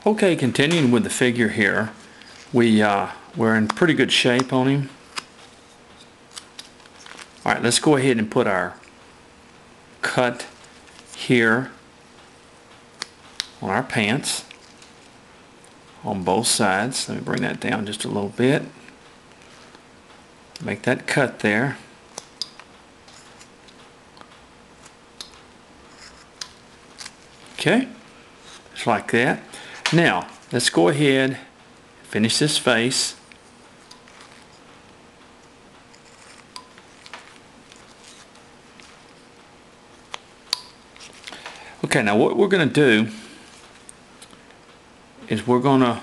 Okay, continuing with the figure here, we're in pretty good shape on him. Alright, let's go ahead and put our cut here on our pants on both sides. Let me bring that down just a little bit. Make that cut there. Okay, just like that. Now, let's go ahead and finish this face. Okay, now what we're going to do is we're going to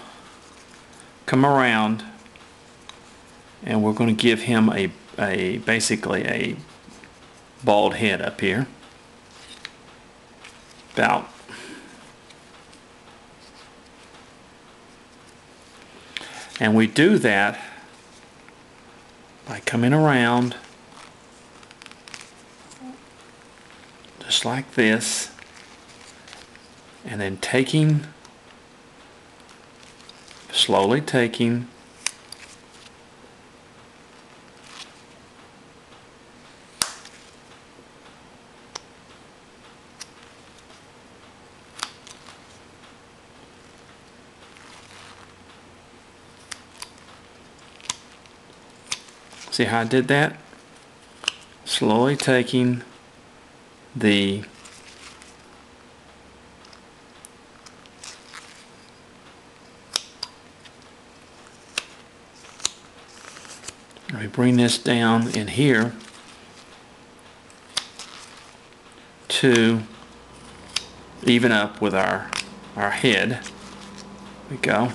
come around and we're going to give him basically a bald head up here. About and we do that by coming around just like this and then slowly taking see how I did that? Slowly taking the let me bring this down in here to even up with our head. There we go.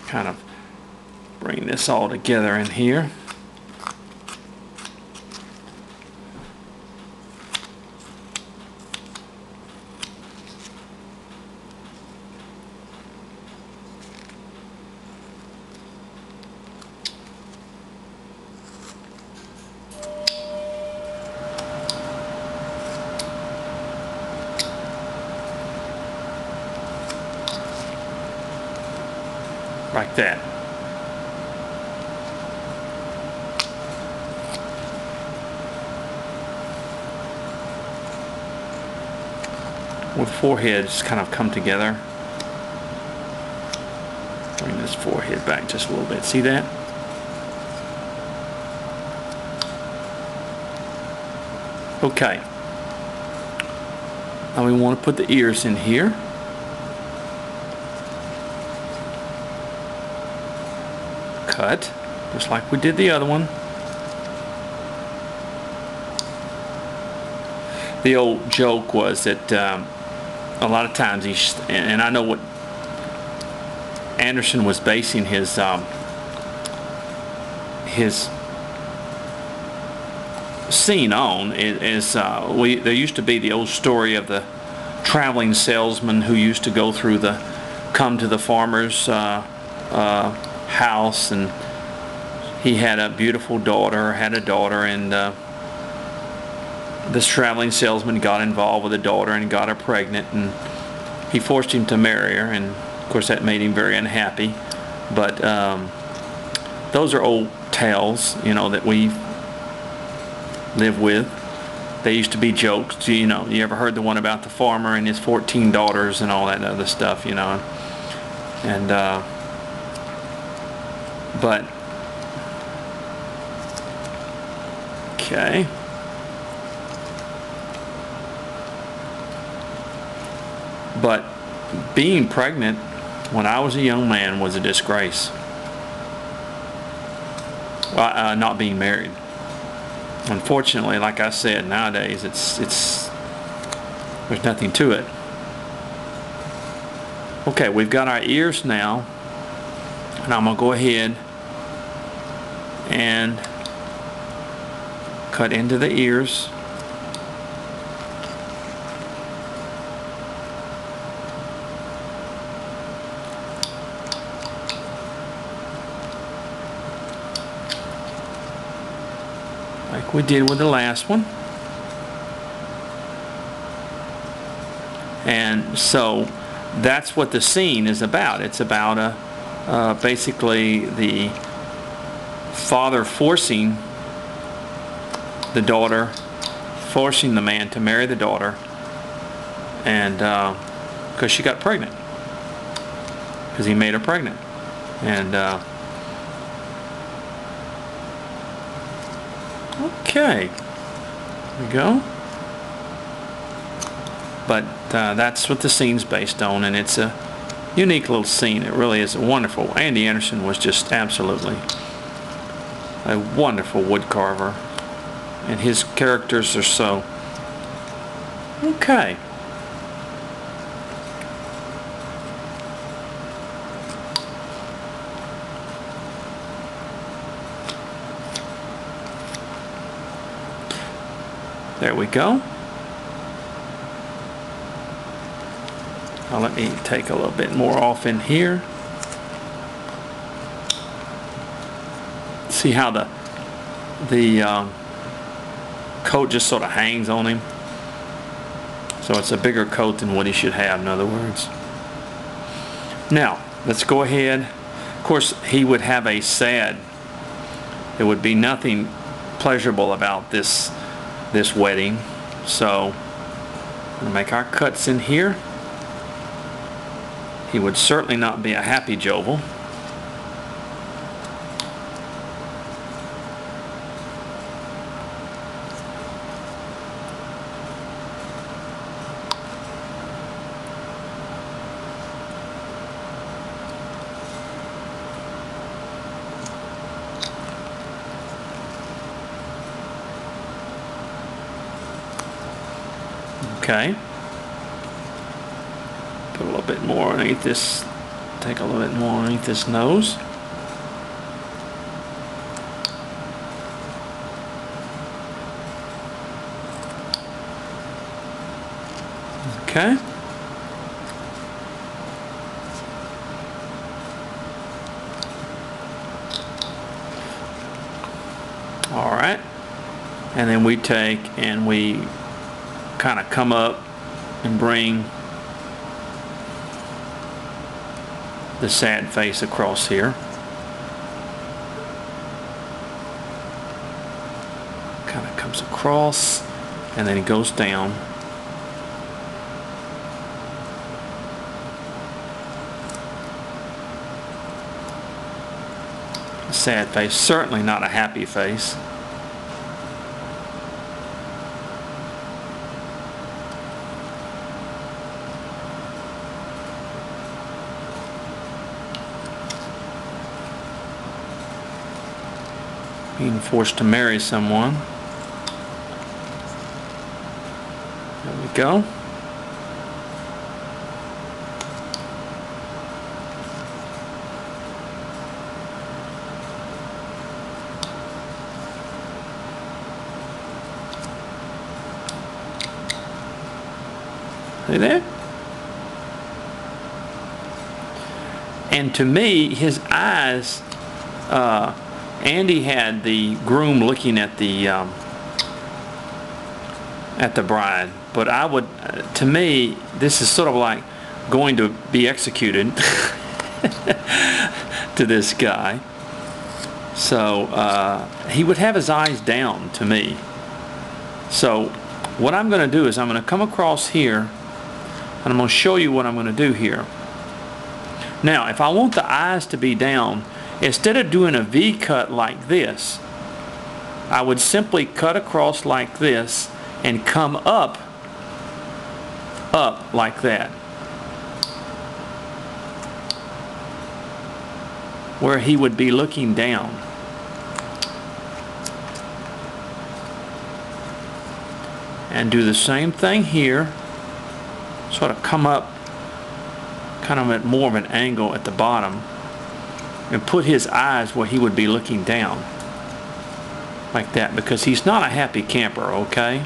Kind of bring this all together in here. Like that. With foreheads kind of come together. Bring this forehead back just a little bit. See that? Okay. Now we want to put the ears in here. Cut, just like we did the other one. The old joke was that a lot of times and I know what Anderson was basing his scene on is there used to be the old story of the traveling salesman who used to go through come to the farmer's house, and he had a beautiful daughter, and this traveling salesman got involved with the daughter and got her pregnant, and he forced him to marry her, and of course that made him very unhappy. But those are old tales, you know, that we live with. They used to be jokes, you know. You ever heard the one about the farmer and his 14 daughters and all that other stuff, you know? And but okay. But being pregnant when I was a young man was a disgrace. Well, not being married. Unfortunately, like I said, nowadays there's nothing to it. Okay, we've got our ears now, and I'm gonna go ahead and cut into the ears. Like we did with the last one. And so that's what the scene is about. It's about basically the father forcing the daughter, forcing the man to marry the daughter, and because she got pregnant, because he made her pregnant. And okay, there we go. But that's what the scene's based on, and it's a unique little scene. It really is wonderful. Andy Anderson was just absolutely a wonderful wood carver, and his characters are so okay. There we go. Now let me take a little bit more off in here. See how the coat just sort of hangs on him. So it's a bigger coat than what he should have, in other words. Now, let's go ahead. Of course, he would have a sad, there would be nothing pleasurable about this wedding. So, I'm going to make our cuts in here. He would certainly not be a happy Jovel. Okay. Put a little bit more underneath this, take a little bit more underneath this nose. Okay. All right. And then we take and we kind of come up and bring the sad face across here. Kind of comes across and then it goes down. A sad face, certainly not a happy face. Being forced to marry someone. There we go. See there? And to me, his eyes, Andy had the groom looking at the bride, but I would, to me, this is sort of like going to be executed to this guy. So he would have his eyes down to me. So what I'm going to do is I'm going to come across here, and I'm going to show you what I'm going to do here. Now, if I want the eyes to be down, instead of doing a V cut like this, I would simply cut across like this and come up like that, where he would be looking down. And do the same thing here, sort of come up kind of at more of an angle at the bottom, and put his eyes where he would be looking down like that, because he's not a happy camper, okay?